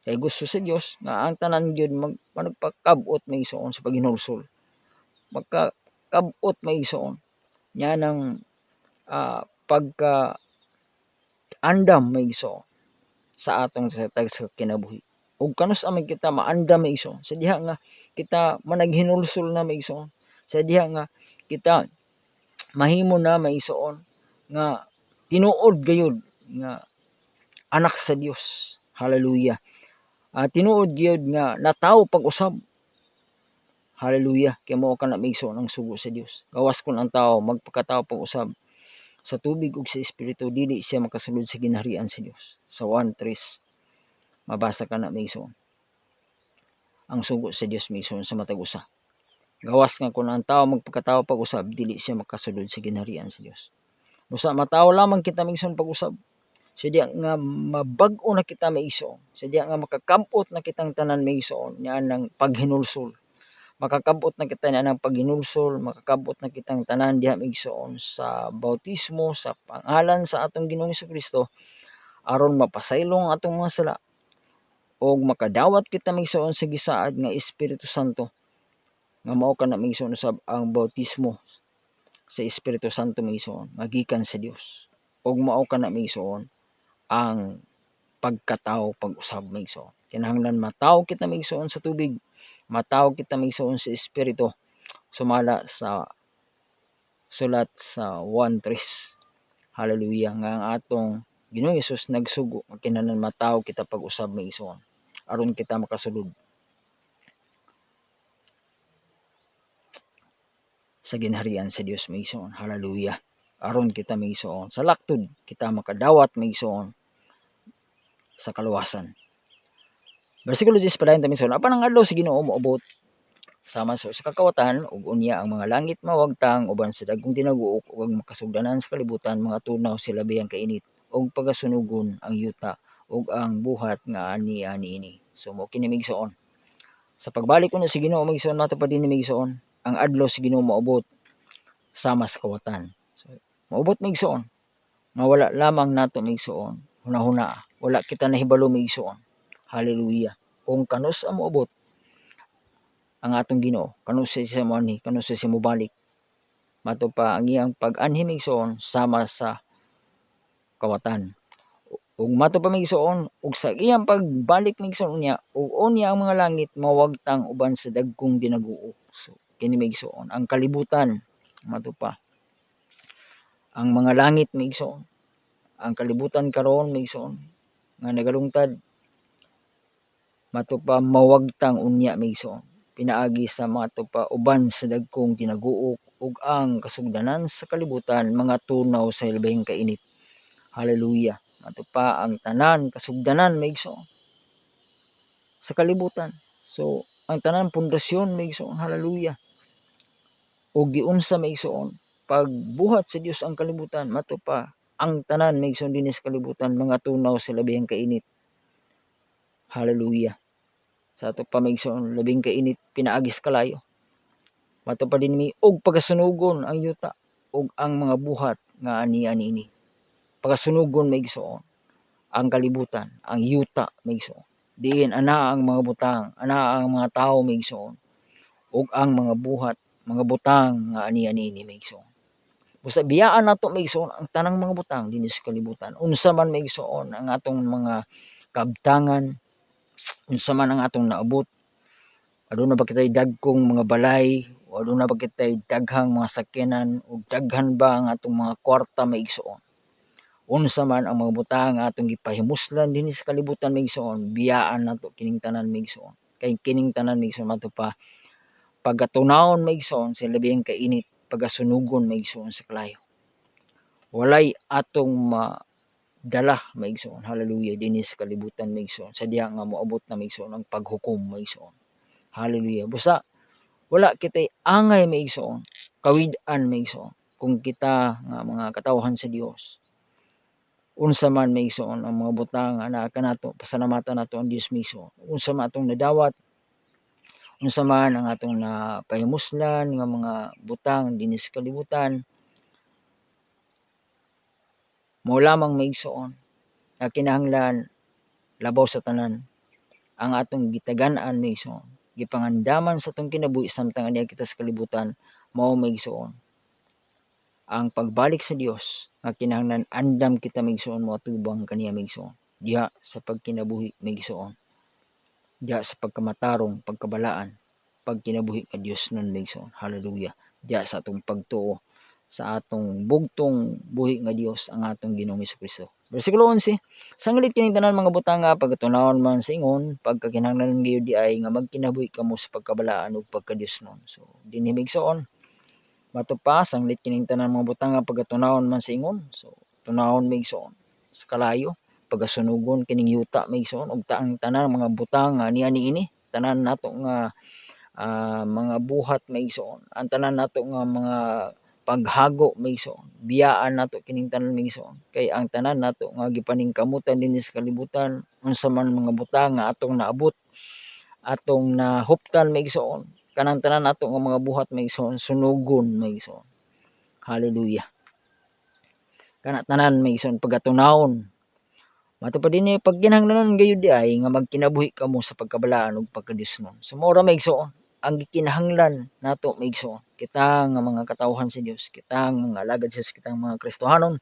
Kay gusto sa Dios nga ang tanan gyud managpakabot maigsoon sa paghinulsol. Magkakabot maigsoon nya nang pagka andam maigsoon sa atong sa kinabuhi. Ug kanus amay kita maandam maigsoon sa diha nga kita managhinulsol na maigsoon. Sa diha nga kita mahimo na maigsoon nga tinuod gayud nga anak sa Dios. Hallelujah. Tinuod gyud nga natawo pag-usab. Hallelujah. Kay mao kana maigsoon ang sugo sa Dios. Gawas kun ang tawo magpakatawo pag-usab sa tubig ug sa espiritu dili siya makasulod sa ginharian sa Dios. Sa 1:3 mabasa kana maigsoon. Ang sugo sa Dios maigsoon sa matag usa. Gawas nga kun ang tawo magpakatawo pag-usab dili siya makasulod sa ginharian sa Dios. Busa matawo lamang kita maigsoon pag-usab. Sadya nga mabag-o na kita maigsoon. Sadya nga makakabot na kitang tanan maigsoon nya nang paghinulsol. Makakabot na kita ng paghinulsol, makakabot na kitang tanan diha maigsoon sa bautismo sa pangalan sa atong Ginoong Jesucristo aron mapasaylong atong mga sala og makadawat kita maigsoon sa gisaad nga Espiritu Santo nga mao kana maigsoon usab ang bautismo sa Espiritu Santo maigsoon magikan sa Dios og mao kana maigsoon ang pagkatawo pag-usab maigsoon. Kinahanglan matawo kita maigsoon sa tubig, matawo kita maigsoon sa espiritu sumala sa sulat sa 1:3. Hallelujah nga ang atong Ginoong Hesus nagsugo kinahanglan matawo kita pag-usab maigsoon aron kita makasulod sa ginharian sa Dios maigsoon. Hallelujah. Aron kita maigsoon sa laktod kita makadawat maigsoon sa kaluwasan. Bersikulo 10 padayon tamin son, apan ang adlaw sa Ginoo moabot sama sa kakawatan ug unya ang mga langit mawagtang uban sa dagkong tinaguok ug makasugdanan sa kalibutan mga tunaw sila biyang kainit ug pagasunugon ang yuta ug ang buhat nga ani ini. So mo kini maigsoon. Sa pagbalik ko na sa Ginoo maigsoon nato pa dinhi maigsoon ang adlaw sa Ginoo moabot sama sa kawatan. So moabot maigsoon. nga wala lamang nato maigsoon hunahuna, wala kita nahibalo maigsoon. Hallelujah. Kung kanus ang moabot ang atong Ginoo, kanus siya moanhi, kanus siya mobalik. Mato pa ang iyang pag-anhi maigsoon sama sa kawatan. Ug mato pa maigsoon ug sa iyang pagbalik maigsoon niya ug unya ang mga langit mawagtang uban sa dagkong dinaguo. So kini maigsoon ang kalibutan mato pa ang mga langit maigsoon, ang kalibutan karon maigsoon nga nagalungtad mato pa mawagtang unya maigsoon pinaagi sa mato pa uban sa dagkong dinaguok ug ang kasugdanan sa kalibutan mga tunaw sa labing kainit. Hallelujah. Mato pa ang tanan kasugdanan maigsoon sa kalibutan. So ang tanan pundasyon maigsoon. Hallelujah. Ug giunsa maigsoon pagbuhat sa Dios ang kalibutan mato pa ang tanan maigsoon dinhi sa kalibutan mga tunaw sa labing kainit. Hallelujah. Sa ato pa maigsoon labing kainit pinaagis kalayo. Mato pa dinhi og pagasunugon ang yuta ug ang mga buhat nga ani-ani ini. Pagasunugon maigsoon ang kalibutan, ang yuta maigsoon. Diin ana ang mga butang, ana ang mga tawo maigsoon ug ang mga buhat, mga butang nga ani-ani ini maigsoon. Busa biyaan nato maigsoon ang tanang mga butang dinhi sa kalibutan. Unsa man maigsoon ang atong mga kabtangan, unsa man ang atong naabot, aduna ba kitay dagkong mga balay, o aduna ba kitay daghang mga sakyanan, o daghan ba ang atong mga kwarta maigsoon. Unsa man ang mga butang atong gipahimuslan dinhi sa kalibutan maigsoon, biyaan nato kining tanan maigsoon. Kay kining tanan maigsoon mato pa pagatunawon maigsoon sa labing kainit, pagasunugon maigsoon sa kalayo. Walay atong dala maigsoon. Hallelujah. Dinhi sa kalibutan maigsoon. Sa diha nga moabot na maigsoon ang paghukom maigsoon. Hallelujah. Busa wala kitay angay maigsoon, kawid-an maigsoon kung kita nga mga katawhan sa Dios. Unsa man maigsoon ang mga butang ana kanato pasalamatan nato ang Dios maigsoon. Unsa man atong nadawat, unsa man ang atong napahimuslan nga mga butang dinhi sa kalibutan, mao lamang maigsoon nga kinahanglan labaw sa tanan ang atong gitagan-an maigsoon, gipangandaman sa atong kinabuhi samtang aniya kita sa kalibutan, mao maigsoon ang pagbalik sa Dios nga kinahanglan andam kita maigsoon moatubang kaniya maigsoon diha sa pagkinabuhi maigsoon, diha sa pagkamatarong, pagkabalaan, pagkinabuhi nga Dios nun maigsoon. Hallelujah. Diha sa atong pagtuo sa atong bugtong buhi nga Dios ang atong Ginoong Hesukristo. Bersikulo 11, sanglit kining tanan mga butang nga pagatunawon man sa ingon, pagkakinahanglan gyud di ay nga magkinabuhi kamo sa pagkabalaan ug pagka-Dios nun. So dinhi maigsoon mato pa sanglit kining tanan mga butang nga pagatunawon man sa ingon. So tunawon maigsoon sa kalayo, pagasunugon kining yuta maigsoon ug ang tanan mga butang nga ani-ani ini, tanan nato nga mga buhat maigsoon, ang tanan nato nga mga paghago maigsoon, biyaan nato kining tanan maigsoon. Kay ang tanan nato nga gipaningkamutan dinhi sa kalibutan, unsa man mga butang nga atong naabot, atong nahuptan maigsoon, kanang tanan nato nga mga buhat maigsoon, sunugon maigsoon. Hallelujah. Kana tanan maigsoon pagatunawon. Mato pa dinhi pagkinahanglanon gayud di ay nga magkinabuhi kamo sa pagkabalaan ug pagka-Dios nun. So mao ra maigsoon ang gikinahanglan nato maigsoon. Kita nga mga katawhan sa Dios, kita nga mga alagad sa Dios, kita mga Kristohanon,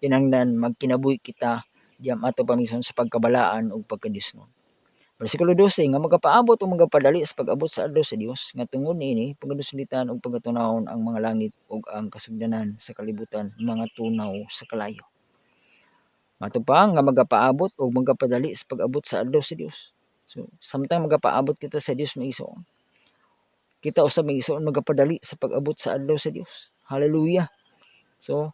kinahanglan magkinabuhi kita diha mato pa maigsoon sa pagkabalaan ug pagka-Dios nun. Bersikulo 12 nga magapaabot o magapadali sa pag-abot sa adlaw sa Dios nga tungod niini pagadusulitan ug pagatunawon ang mga langit ug ang kasugdanan sa kalibutan mga tunaw sa kalayo. Mato pa nga magapaabot o magapadali sa pag-abot sa adlaw sa Dios. So samtang magapaabot kita sa Dios maigsoon, kita usab maigsoon magapadali sa pag-abot sa adlaw sa Dios. Hallelujah. So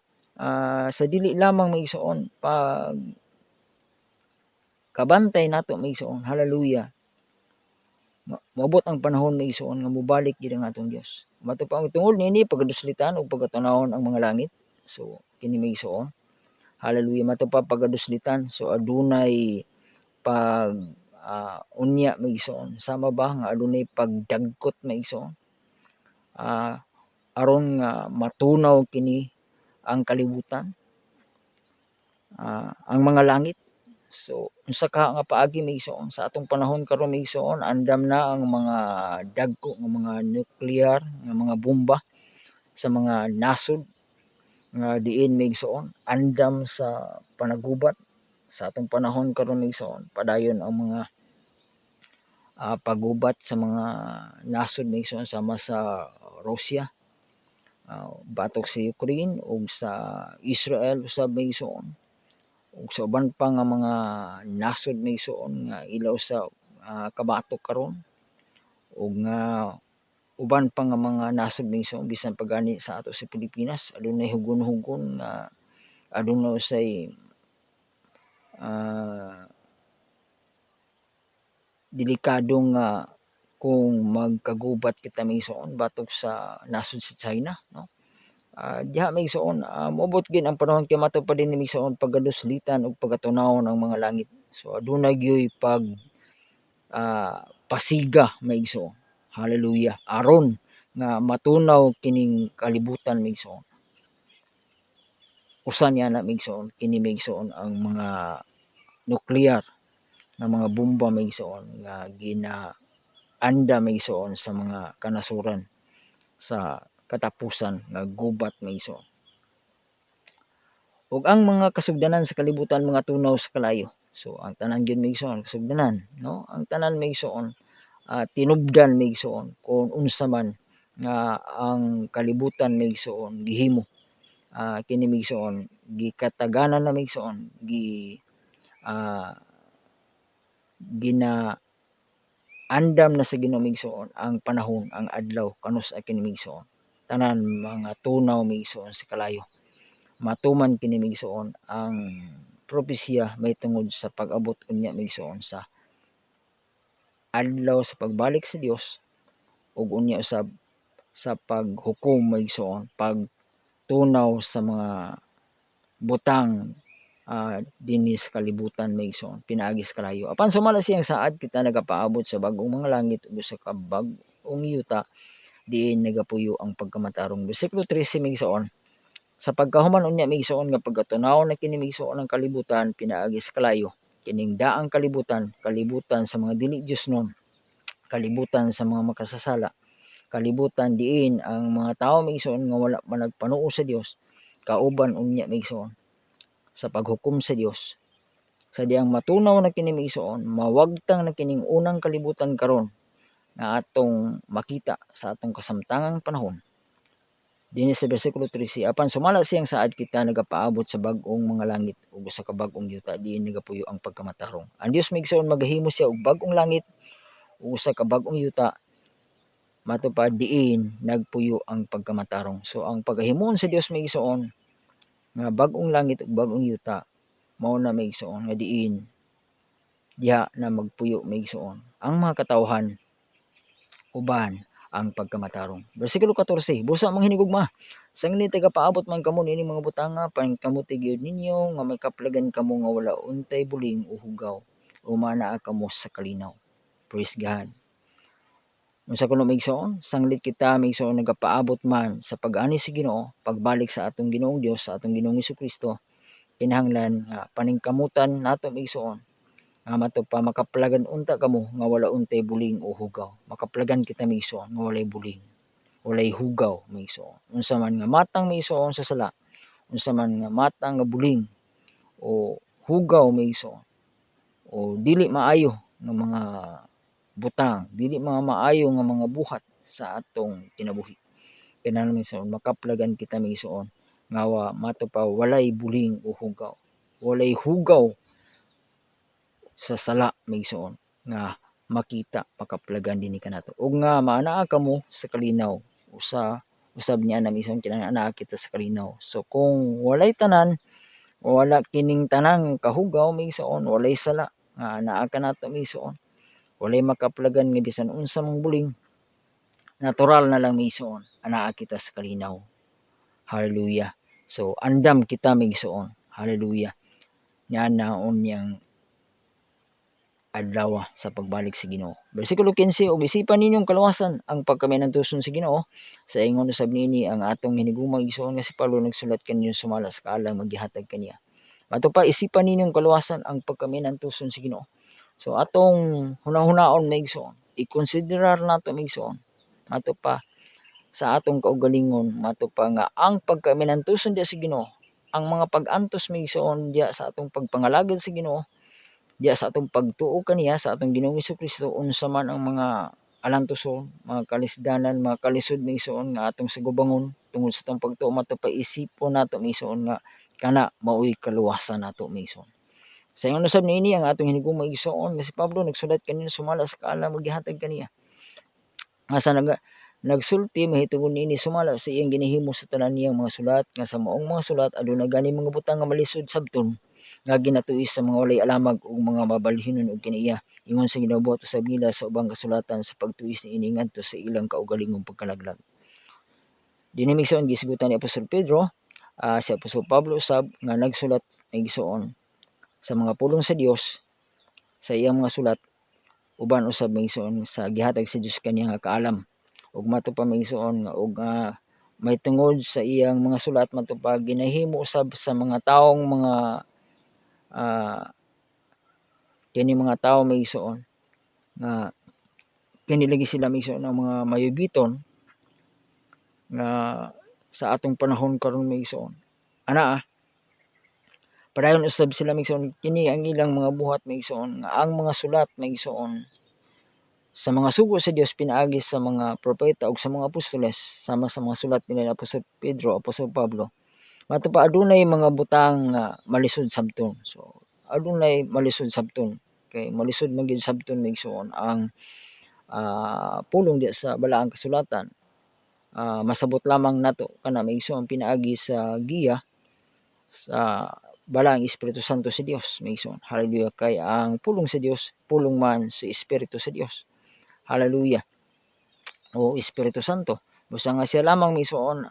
sa dili lamang maigsoon pag kabantay nato maigsoon. Hallelujah. Moabot ang panahon maigsoon nga mobalik gid ang atong Dios. Mato pa ang tungod niini pagaduslitan ug pagatunawon ang mga langit. So kini maigsoon. Hallelujah. Mato pa pagaduslitan. So adunay pag unya maigsoon. Sama ba nga adunay pagdagkot maigsoon. Aron nga matunaw kini ang kalibutan. ang mga langit. So unsa ka nga paagi may igsoon sa atong panahon karon may igsoon andam na ang mga dagko nga mga nuclear nga mga bomba sa mga nasod nga diin may igsoon andam sa panagubat sa atong panahon karon may igsoon padayon ang mga pagubat sa mga nasod may igsoon sama sa Russia, batok sa Ukraine ug sa Israel usab may igsoon ug sa uban pa nga mga nasod may igsoon nga ilaw sa kabatok karon ug nga uban pa nga mga nasod may igsoon bisan pa gani sa ato sa Pilipinas adunay hugon-hugon nga aduna usay delikadong kung magkagubat kita may igsoon batok sa nasod sa China, no? Diha may igsoon moabot gid ang panahon kay matupad dinhi may igsoon paggaduslitan ug pagatunaw ang mga langit. So aduna gyoy pasiga may igsoon. Hallelujah. Aron nga matunaw kining kalibutan may igsoon. Usa niya na may igsoon kini may igsoon ang mga nuclear nga mga bomba may igsoon nga ginaanda may igsoon sa mga kanasuran sa katapusan nga gubat may igsoon. Ug ang mga kasugdanan sa kalibutan mga tunaw sa kalayo. So ang tanan gyud may igsoon kasugdanan, no? Ang tanan may igsoon tinubdan may igsoon kung unsa man nga ang kalibutan may igsoon gihimo. Kini may igsoon gikataganan na may igsoon ginaandam na sa Ginoo may igsoon ang panahon, ang adlaw kanus kini may igsoon. Tanan mga tunaw may igsoon sa kalayo. Matuman kini may igsoon ang propesya may tungod sa pag-abot unya may igsoon sa adlaw sa pagbalik sa Dios ug unya usab sa paghukom may igsoon, pagtunaw sa mga butang dinhi sa kalibutan may igsoon pinaagi sa kalayo. Apan sumala siyang saad kita nagapaabot sa bag-ong mga langit ug sa kabag-ong yuta diin nagapuyo ang pagkamatarong. Bersikulo 13 may igsoon sa pagkahuman unya may igsoon nga pagkatunaw na kini may igsoon ang kalibutan pinaagi sa kalayo kining daang kalibutan sa mga dili Diosnon, kalibutan sa mga makasasala, kalibutan diin ang mga tawo may igsoon nga wala pa nagpanuo sa Dios kauban unya may igsoon sa paghukom sa Dios. Sa diyang matunaw na kini may igsoon mawagtang na kining unang kalibutan karon nga atong makita sa atong kasamtangang panahon. Dinhi sa bersikulo 13 apan sumala siyang saad kita nagapaabot sa bag-ong mga langit ug sa kabag-ong yuta diin nagapuyo ang pagkamatarong. Ang Dios may igsoon magahimo siya og bag-ong langit ug sa kabag-ong yuta matupad diin nagpuyo ang pagkamatarong. So ang pagahimon sa Dios may igsoon nga bag-ong langit ug bag-ong yuta mao na may igsoon nga diin diha na magpuyo may igsoon ang mga katawhan uban ang pagkamatarong. Bersikulo 14 busa mga hinigugma sangli tagapaabot man kamo nini mga butanga paningkamuti gyud ninyo nga may kaplagan kamo nga wala untay buling o hugaw umanaa kamo sa kalinaw. Praise God. Unsa kuno may igsoon sanglit kita may igsoon nagapaabot man sa pag-ani sa Ginoo pagbalik sa atong Ginoong Dios sa atong Ginoong Hesukristo kinahanglan nga paningkamutan nato may igsoon nga mato pa makaplagan unta kamo nga wala untay buling o hugaw. Makaplagan kita may igsoon nga walay buling, walay hugaw may igsoon. Unsa man nga matang may igsoon sa sala, unsa man nga matang nga buling o hugaw may igsoon o dili maayo nga mga butang, dili mga maayo nga mga buhat sa atong kinabuhi. Kinahanglan may igsoon makaplagan kita may igsoon nga mato pa walay buling o hugaw. Walay hugaw sa sala may igsoon nga makita makaplagan dinhi kanato ug nga maanaa kamo sa kalinaw usab niya na igsoon kinahanglan anaa kita sa kalinaw. So kung walay tanan wala kining tanang kahugaw may igsoon walay sala nga anaa kanato may igsoon walay makaplagan nga bisan unsa mang buling natural na lang may igsoon anaa kita sa kalinaw. Hallelujah. So andam kita may igsoon. Hallelujah. Nya naon yang adlaw sa pagbalik sa Ginoo. Bersikulo 15 ug isipan ninyong kaluwasan ang pagkaminantuson sa Ginoo sa ingon usab nini ang atong hinigumang igsoon nga si Pablo nagsulat kaninyo sumala sa kaalang maggihatag kaniya. Ato pa isipan ninyong kaluwasan ang pagkaminantuson sa Ginoo. So atong hunahunaon maigsoon, i-konsiderar nato maigsoon. Ato pa sa atong kaugalingon, ato pa nga ang pagkaminantuson diya sa Ginoo, ang mga pag-antos maigsoon diya sa atong pagpangalagad sa Ginoo, diya sa atong pagtuo kaniya sa atong Ginoong Hesukristo, unsa man ang mga alantoson, mga kalisdanan, mga kalisod maigsoon nga atong sigubangon tungod sa atong pagtuo, ato pa isipon nato maigsoon nga kana mao'y kaluwasan nato maigsoon. Sa ingon usab niini ang atong hinigugma igsoon nga si Pablo nagsulat kanina sumala sa kaalam gihatag kaniya. Nga sa nagsulti mahitungod niini sumala sa iyang ginihimo sa tanan niyang mga sulat nga sa maong mga sulat aduna gani mga butang nga malisod sabton nga ginatuis sa mga walay alamag ug mga mabalhinon og kaniya ingon sa ginabuhat usab nila sa ubang kasulatan sa pagtuis niini ngadto sa ilang kaugalingong pagkalaglag. Dinhi migsoon gisigutan ni Apostol Pedro si Apostol Pablo usab nga nagsulat igsoon sa mga pulong sa Dios sa iyang mga sulat uban usab maigsoon sa gihatag sa Dios kaniya nga kaalam ug mato pa maigsoon nga og may tungod sa iyang mga sulat mato pa ginahimo usab sa mga taong mga kini mga tawo maigsoon nga kini lagi sila maigsoon ang mga mayubiton nga sa atong panahon karon maigsoon ana padayon usab sila maigsoon kini ang ilang mga buhat maigsoon nga ang mga sulat maigsoon sa mga sugo sa Dios pinaagi sa mga propeta ug sa mga apostoles sama sa mga sulat ni Apostol Pedro, Apostol Pablo. Mato pa adunay mga butang nga malisod sabton. So adunay malisod sabton kay malisod man gyud sabton maigsoon ang pulong diya sa balaang kasulatan. Masabot lamang nato kana maigsoon pinaagi sa giya sa balaang Espiritu Santo sa Dios maigsoon. Hallelujah, kay ang pulong sa Dios pulong man sa Espiritu sa Dios. Hallelujah. O Espiritu Santo. Busa nga siya lamang maigsoon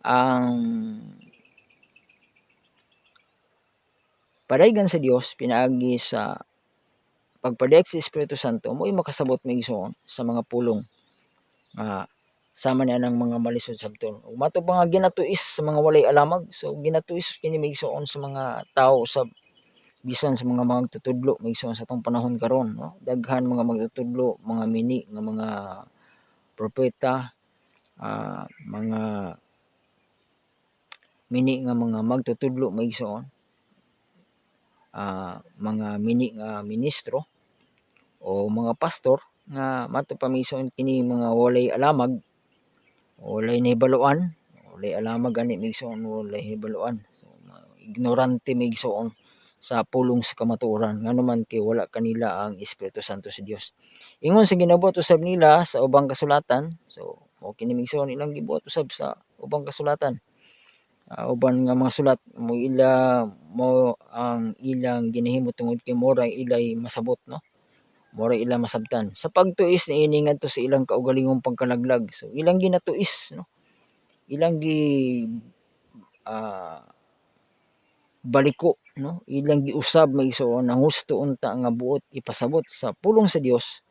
ang padaygan sa Dios pinaagi sa pagpadayag sa Espiritu Santo mo'y makasabot maigsoon sa mga pulong sama niya ng mga malisod sabton. Ug mato pa nga ginatuis sa mga walay alamag. So ginatuis kini maigsoon sa mga tawo usab bisan sa mga magtutudlo maigsoon sa atong panahon karon, no? Daghan mga magtutudlo, mga mini nga mga propeta, mga mini nga mga magtutudlo maigsoon, mga mini nga ministro o mga pastor nga mato pa maigsoon kini mga walay alamag, walay nahibaluan, walay alamag gani maigsoon, walay nahibaluan. So, ignorante maigsoon sa pulong sa kamatuoran nganuman kay wala kanila ang Espiritu Santo sa Dios. Ingon sa ginabuhat usab nila sa ubang kasulatan. So mao kini maigsoon ilang gibuhat usab sa ubang kasulatan. Uban nga mga sulat mo ang ilang ginahimo tungod kay mura ilay masabot, no? Mura ila masabtan sa pagtuis niini ngadto sa ilang kaugalingong pagkalaglag. So ilang ginatuis, no? Ilang baliko, no? Ilang giusab maigsoon ang husto unta nga buot ipasabot sa pulong sa Dios.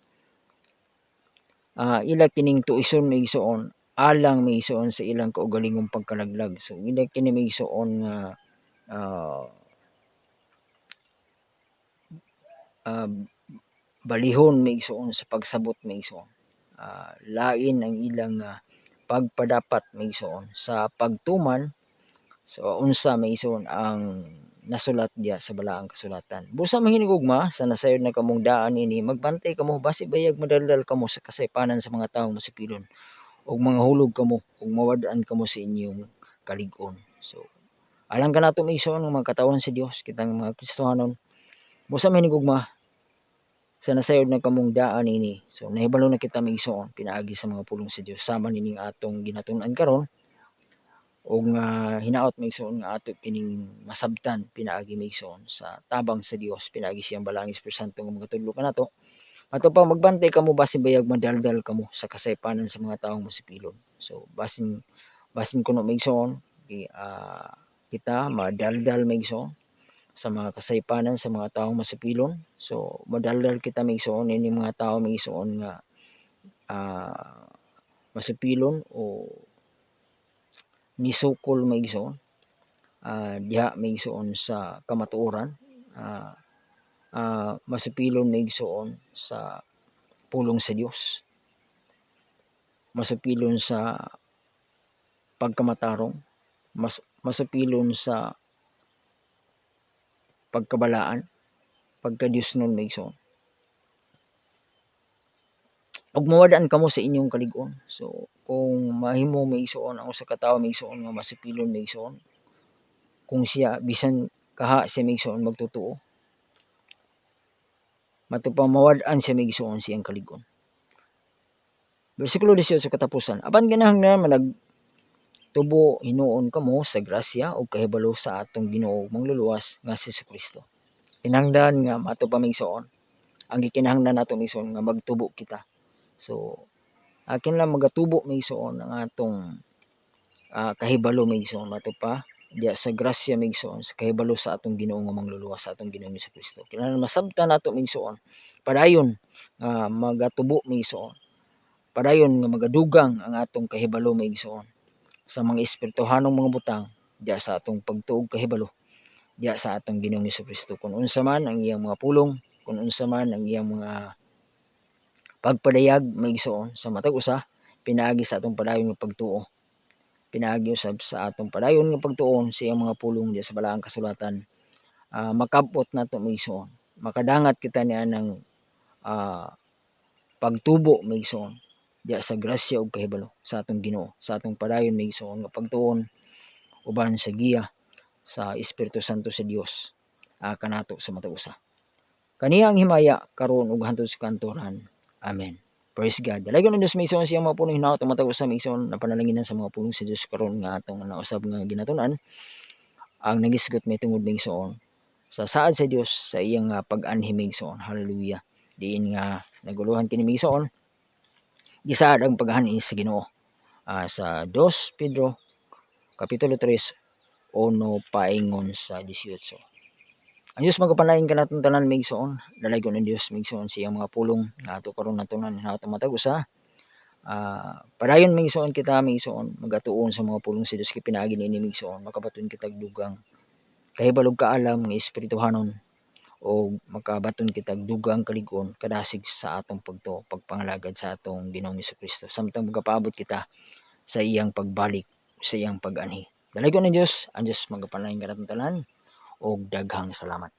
Ila kining tuison maigsoon alang maigsoon sa ilang kaugalingong pagkalaglag. So ila kini maigsoon nga balihon maigsoon sa pagsabot maigsoon. Lain ang ilang pagpadapat maigsoon sa pagtuman so unsa maigsoon ang nasulat diya sa balaang kasulatan. Busa mahinigugma sa nasayod na kamong daan ini magbantay kamo basi bayag madaldal kamo sa kasaypanan sa mga tawo masipilon ug mga hulog kamo ug mawad-an kamo sa inyong kalig-on. So alang kanato maigsoon nga mga katawan sa Dios kitang mga Kristohanon. Busa mahinigugma sa nasayod na kamong daan ini. So nahibalo na kita maigsoon pinaagi sa mga pulong sa Dios sama nining atong ginatun-an karon ug hinaot maigsoon nga ato kining masabtan pinaagi maigsoon sa tabang sa Dios pinaagi siyang balaang Espiritu Santo nga magatudlo kanato. Ato pa magbantay kamo basin bayag madaldal kamo sa kasaypanan sa mga taong masipilon. So basin kuno maigsoon kita madaldal maigsoon sa mga kasaypanan sa mga taong masipilon. So madaldal kita maigsoon ini mga tao maigsoon nga masipilon o nisukol maigsoon diha maigsoon sa kamatuoran, masupilon maigsoon sa pulong sa Dios, masupilon sa pagkamatarong, masupilon sa pagkabalaan, pagka-Diosnon maigsoon. Ug mawadaan kamo sa inyong kalig-on. So kung mahimo maigsoon ang usa ka tawo maigsoon nga masupilon maigsoon, kung siya bisan kaha siya maigsoon magtotoo, matupang mawad-an siya maigsoon siyang kalig-on. Bersikulo 18 sa katapusan, apan kinahanglan managtubo hinuon kamo sa grasya ug kahibalo sa atong Ginoo mangluluwas nga si Jesu-Kristo. Kinahanglan nga mato pa maigsoon. Ang gikinahanglan nato maigsoon nga magtubo kita. So akin lang magatubo maigsoon ang atong kahibalo maigsoon mato pa diya sa grasya maigsoon sa kahibalo sa atong Ginoo nga mangluluwas sa atong Ginoo Jesu-Kristo. Kinahanglan masabtan nato maigsoon. Padayon magatubo maigsoon. Padayon nga magadugang ang atong kahibalo maigsoon sa mga espirituhanong mga butang diya sa atong pagtuog kahibalo diya sa atong Ginoong Jesu-Kristo. Kung unsa man ang iyang mga pulong, kung unsa man ang iyang mga pagpadayag maigsoon sa matag usa, pinaagi sa atong padayon nga pagtuo. Pinaagi usab sa atong padayon nga pagtuon sa iyang mga pulong diya sa balaang kasulatan. Makabot nato maigsoon. Makadangat kita niya ng pagtubo maigsoon diya sa grasya ug kahibalo sa atong Ginoo, sa atong padayon maigsoon nga pagtuon uban sa giya sa Espiritu Santo sa Dios kanato sa matag usa. Kaniya ang himaya karon ug hangtod sa kanturan. Amen. Praise God. Dalagon ang Dios maigsoon siya mga pulong hinaot ang matag usa maigsoon na panalanginan sa mga pulong sa Dios karon nga atong nausab nga ginatunan ang nagisgot may tungod maigsoon sa saad sa Dios sa iyang pag-anhi maigsoon. Hallelujah. Diin nga naguluhan kini maigsoon gisaad ang pag-anhi sa Ginoo. Sa 2 Pedro kapitulo 3 1 paingon sa 18. Ang Dios magapalain kanatong tanan maigsoon. Dalaygon ang Dios maigsoon sa iyang mga pulong nga ato karon natunan hinaot ang matag usa. Padayon maigsoon kita maigsoon magatuon sa mga pulong sa Dios kay pinaagi niini maigsoon makabaton kita dugang kahibalog kaalam nga espirituhanon o makabaton kita dugang kalig-on kadasig sa atong pagpangalagad sa atong Ginoong Jesu-Kristo samtang magapaabot kita sa iyang pagbalik, sa iyang pag-anhi. Dalaygon ang Dios magapalain kanatong tanan og daghang salamat.